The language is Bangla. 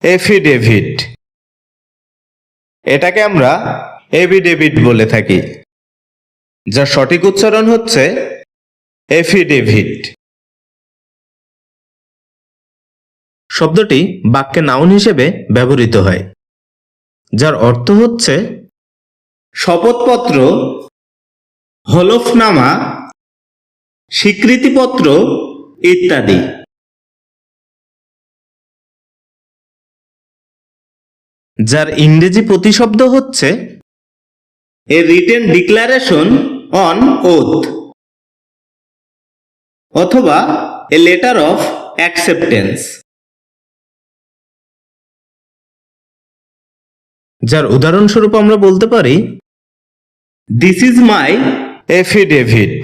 এফিডেভিট। এটাকে আমরা এভিডেভিট বলে থাকি, যার সঠিক উচ্চারণ হচ্ছে এফিডেভিট। শব্দটি বাক্যে নাউন হিসেবে ব্যবহৃত হয়, যার অর্থ হচ্ছে শপথপত্র, হলফনামা, স্বীকৃতিপত্র ইত্যাদি। যার ইংরেজি প্রতিশব্দ হচ্ছে এ রিটেন ডিক্লারেশন অন ওথ অথবা এ লেটার অফ অ্যাকসেপ্টেন্স। যার উদাহরণস্বরূপ আমরা বলতে পারি দিস ইজ মাই এফিডেভিট।